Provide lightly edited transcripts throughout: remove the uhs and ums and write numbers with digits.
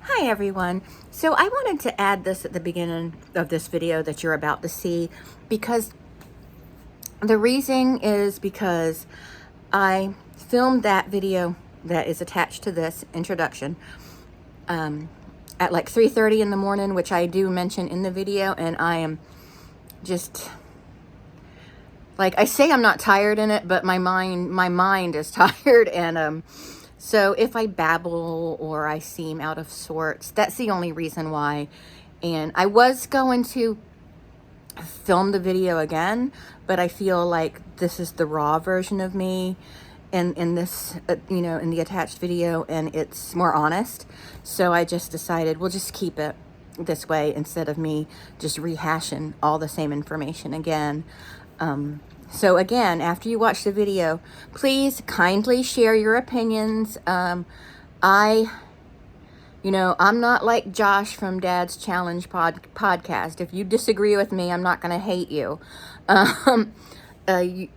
Hi everyone. So I wanted to add this at the beginning of this video that you're about to see, because the reason is because I filmed that video that is attached to this introduction at like 3:30 in the morning, which I do mention in the video, and I am just like, I say I'm not tired in it, but my mind is tired. And so if I babble or I seem out of sorts, that's the only reason why. And I was going to film the video again, but I feel like this is the raw version of me in this, in the attached video, and it's more honest. So I just decided we'll just keep it this way instead of me just rehashing all the same information again. So again, after you watch the video, please kindly share your opinions. I'm not like Josh from Dad's Challenge podcast. If you disagree with me, I'm not going to hate you. I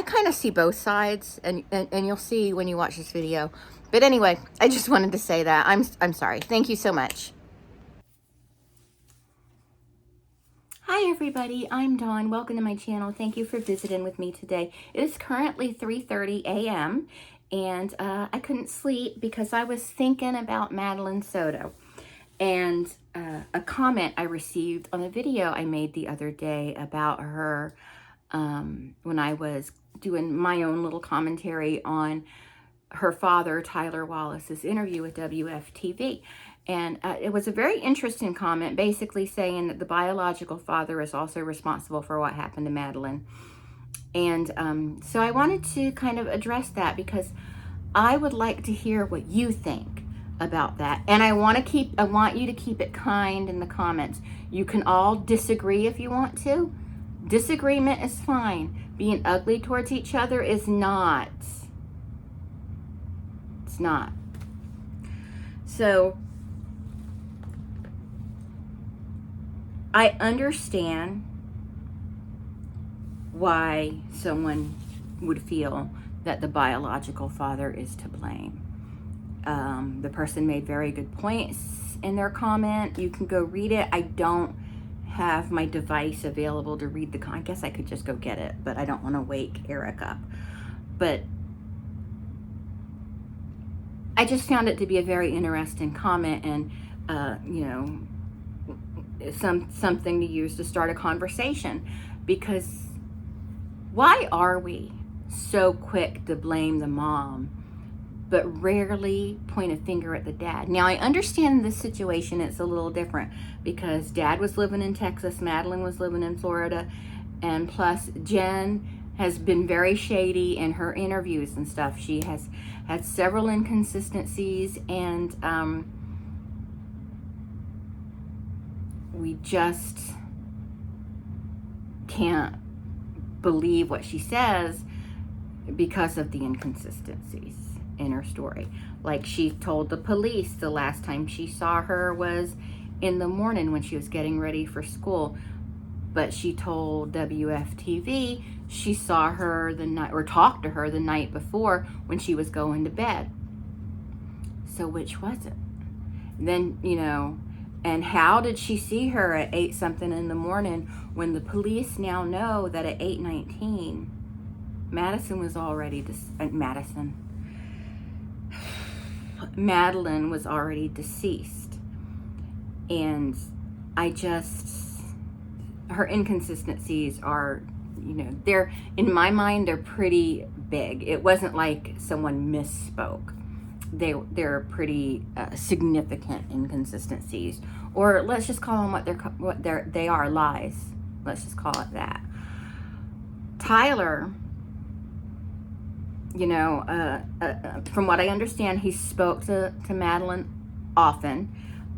kind of see both sides, and you'll see when you watch this video. But anyway, I just wanted to say that. I'm sorry. Thank you so much. Hi everybody, I'm Dawn. Welcome to my channel. Thank you for visiting with me today. It is currently 3:30 a.m. and I couldn't sleep because I was thinking about Madeline Soto and a comment I received on a video I made the other day about her when I was doing my own little commentary on her father, Tyler Wallace's interview with WFTV. And it was a very interesting comment, basically saying that the biological father is also responsible for what happened to Madeline. And so I wanted to kind of address that because I would like to hear what you think about that. And I want you to keep it kind in the comments. You can all disagree if you want to. Disagreement is fine. Being ugly towards each other is not. It's not. So I understand why someone would feel that the biological father is to blame. The person made very good points in their comment. You can go read it. I don't have my device available to read I guess I could just go get it, but I don't want to wake Eric up. But I just found it to be a very interesting comment, and something to use to start a conversation. Because why are we so quick to blame the mom but rarely point a finger at the dad? Now, I understand this situation, it's a little different because Dad was living in Texas, Madeline was living in Florida, and plus Jen has been very shady in her interviews and stuff. She has had several inconsistencies, and we just can't believe what she says because of the inconsistencies in her story. Like, she told the police the last time she saw her was in the morning when she was getting ready for school, but she told WFTV she saw her the night, or talked to her the night before when she was going to bed. So which was it? Then, and how did she see her at 8 something in the morning when the police now know that at 8:19 Madeline was already deceased? And her inconsistencies are, they're, in my mind, they're pretty big. It wasn't like someone misspoke. They're pretty significant inconsistencies, or let's just call them they are lies. Let's just call it that. Tyler, from what I understand, he spoke to Madeline often.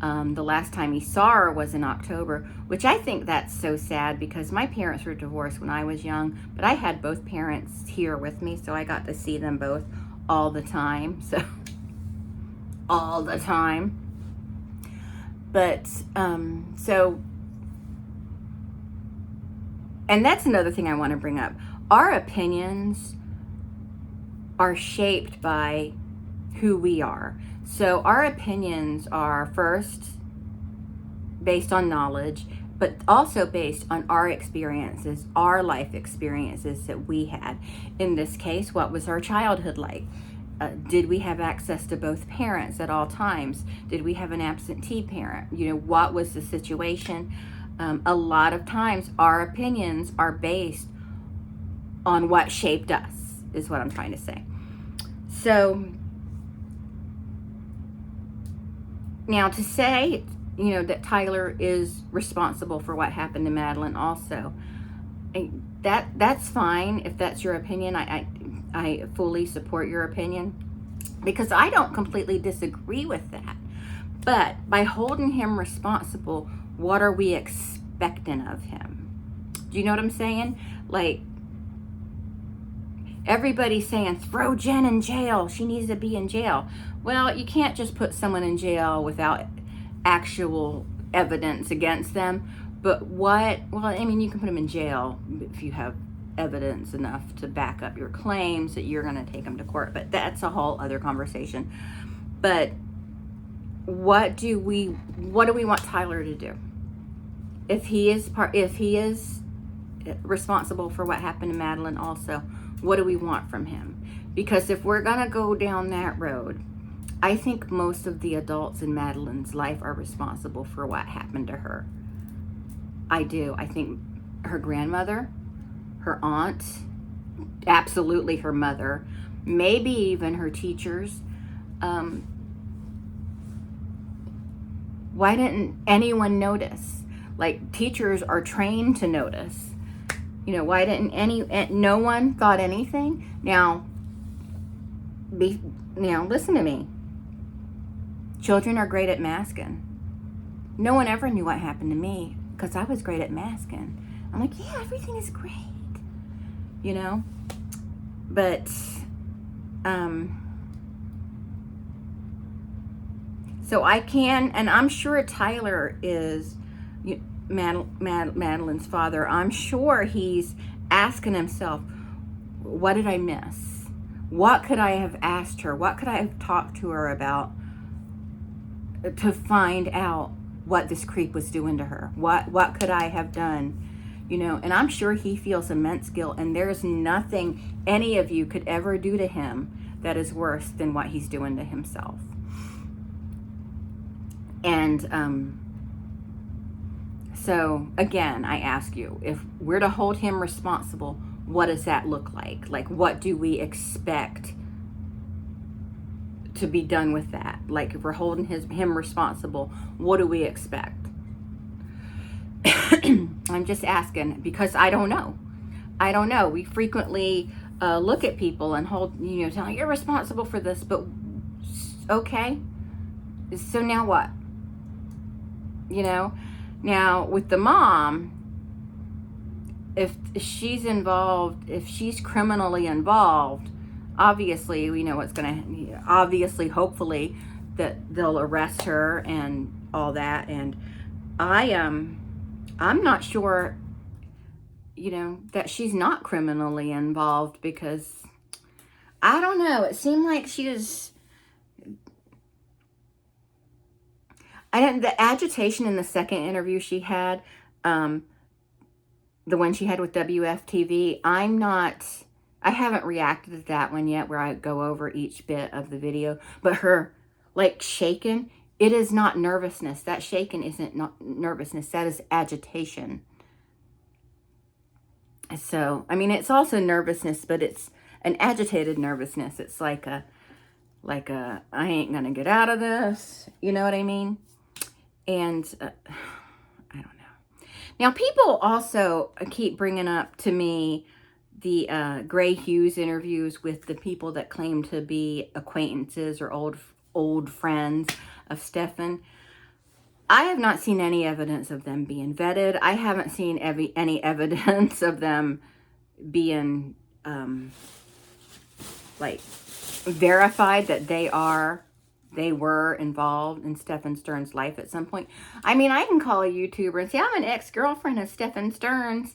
The last time he saw her was in October, which I think that's so sad because my parents were divorced when I was young, but I had both parents here with me, so I got to see them both all the time. So all the time. But and that's another thing I want to bring up. Our opinions are shaped by who we are. So our opinions are first based on knowledge, but also based on our experiences, our life experiences that we had. In this case, what was our childhood like? Did we have access to both parents at all times? Did we have an absentee parent? You know, what was the situation? A lot of times our opinions are based on what shaped us, is what I'm trying to say. So now to say, you know, that Tyler is responsible for what happened to Madeline also, that's fine if that's your opinion. I fully support your opinion, because I don't completely disagree with that. But by holding him responsible, what are we expecting of him? Do you know what I'm saying? Like, everybody's saying, throw Jen in jail. She needs to be in jail. Well, you can't just put someone in jail without actual evidence against them. But what, well, I mean, you can put them in jail if you have evidence enough to back up your claims that you're going to take them to court. But that's a whole other conversation. But what do we want Tyler to do? If he is responsible for what happened to Madeline also, what do we want from him? Because if we're going to go down that road, I think most of the adults in Madeline's life are responsible for what happened to her. I do. I think her grandmother, her aunt, absolutely her mother, maybe even her teachers. Why didn't anyone notice? Like, teachers are trained to notice. You know, why didn't no one thought anything? Now, listen to me. Children are great at masking. No one ever knew what happened to me because I was great at masking. I'm like, yeah, everything is great, you know? But, so I can, and I'm sure Tyler is Madeline's father. I'm sure he's asking himself, what did I miss? What could I have asked her? What could I have talked to her about to find out what this creep was doing to her? What could I have done? You know, and I'm sure he feels immense guilt, and there's nothing any of you could ever do to him that is worse than what he's doing to himself. And so again, I ask you, if we're to hold him responsible, what does that look like? Like, what do we expect to be done with that? Like, if we're holding him responsible, what do we expect? I'm just asking because I don't know. I don't know. We frequently look at people and hold, you know, telling you're responsible for this, but okay. So now what? You know, now with the mom, if she's involved, if she's criminally involved, obviously we know what's going to, obviously, hopefully, that they'll arrest her and all that. And I'm not sure, you know, that she's not criminally involved, because I don't know. It seemed like she was, the agitation in the second interview she had, the one she had with WFTV, I haven't reacted to that one yet where I go over each bit of the video, but her like shaking, it is not nervousness. That shaking isn't not nervousness. That is agitation. So, I mean, it's also nervousness, but it's an agitated nervousness. It's like a, I ain't gonna get out of this. You know what I mean? And I don't know. Now, people also keep bringing up to me the Gray Hughes interviews with the people that claim to be acquaintances or old friends of Stefan. I have not seen any evidence of them being vetted. I haven't seen any evidence of them being like verified that they were involved in Stefan Stern's life at some point. I mean, I can call a YouTuber and say, I'm an ex-girlfriend of Stefan Stern's,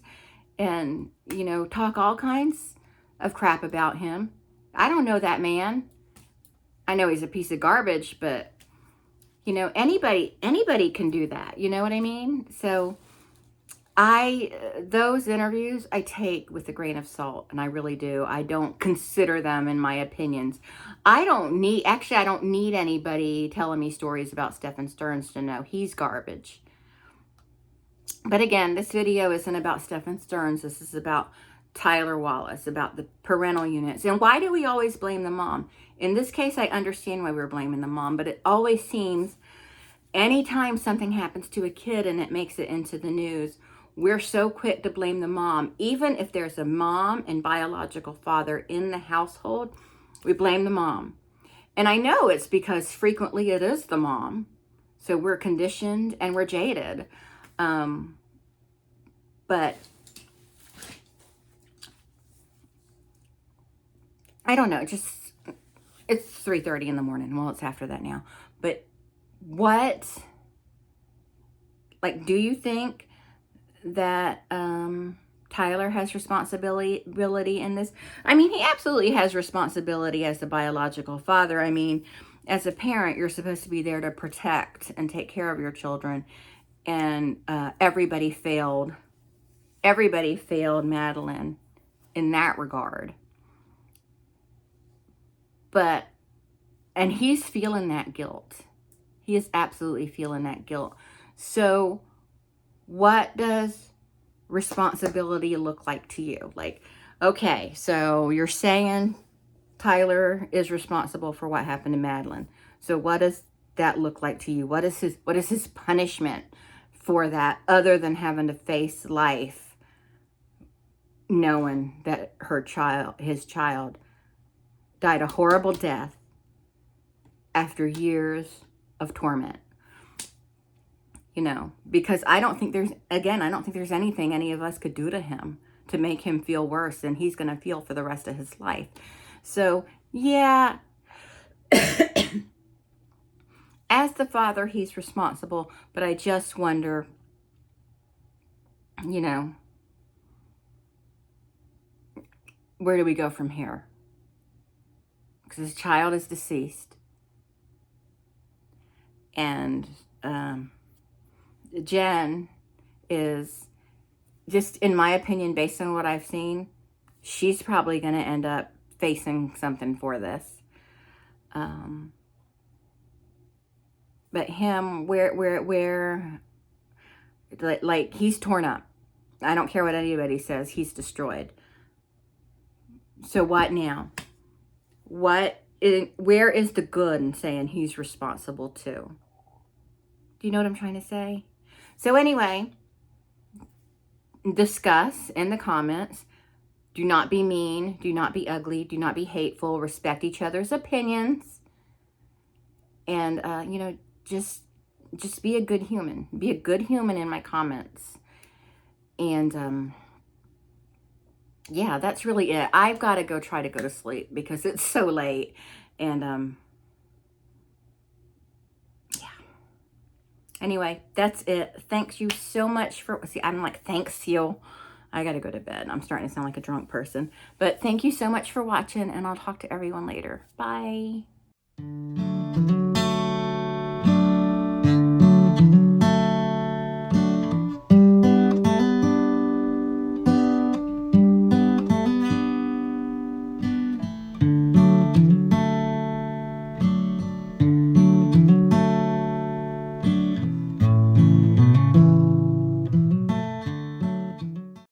and, you know, talk all kinds of crap about him. I don't know that man. I know he's a piece of garbage, but you know, anybody can do that. You know what I mean? So those interviews I take with a grain of salt, and I really do. I don't consider them in my opinions. I don't need anybody telling me stories about Stephen Stearns to know he's garbage. But again, this video isn't about Stephen Stearns. This is about Tyler Wallace, about the parental units. And why do we always blame the mom? In this case, I understand why we're blaming the mom, but it always seems anytime something happens to a kid and it makes it into the news, we're so quick to blame the mom. Even if there's a mom and biological father in the household, we blame the mom. And I know it's because frequently it is the mom. So we're conditioned and we're jaded. But I don't know, it's 3:30 in the morning. Well, it's after that now. But do you think that Tyler has responsibility in this? I mean, he absolutely has responsibility as the biological father. I mean, as a parent, you're supposed to be there to protect and take care of your children. And everybody failed Madeline in that regard. And he's feeling that guilt. He is absolutely feeling that guilt. So what does responsibility look like to you? Like, okay, so you're saying Tyler is responsible for what happened to Madeline. So what does that look like to you? What is his punishment for that, other than having to face life knowing that his child died a horrible death after years of torment? You know, because I don't think there's anything any of us could do to him to make him feel worse than he's going to feel for the rest of his life. So, yeah, as the father, he's responsible, but I just wonder, you know, where do we go from here? Because his child is deceased. And Jen is, just in my opinion, based on what I've seen, she's probably going to end up facing something for this. But him, like he's torn up. I don't care what anybody says, he's destroyed. So what now? Where is the good in saying he's responsible too? Do you know what I'm trying to say? So anyway, discuss in the comments. Do not be mean. Do not be ugly. Do not be hateful. Respect each other's opinions. And, you know, just be a good human. Be a good human in my comments. And, yeah, that's really it. I've got to try to go to sleep because it's so late. And, yeah. Anyway, that's it. Thanks you so much for, I'm like, thanks you. I got to go to bed. I'm starting to sound like a drunk person. But thank you so much for watching, and I'll talk to everyone later. Bye.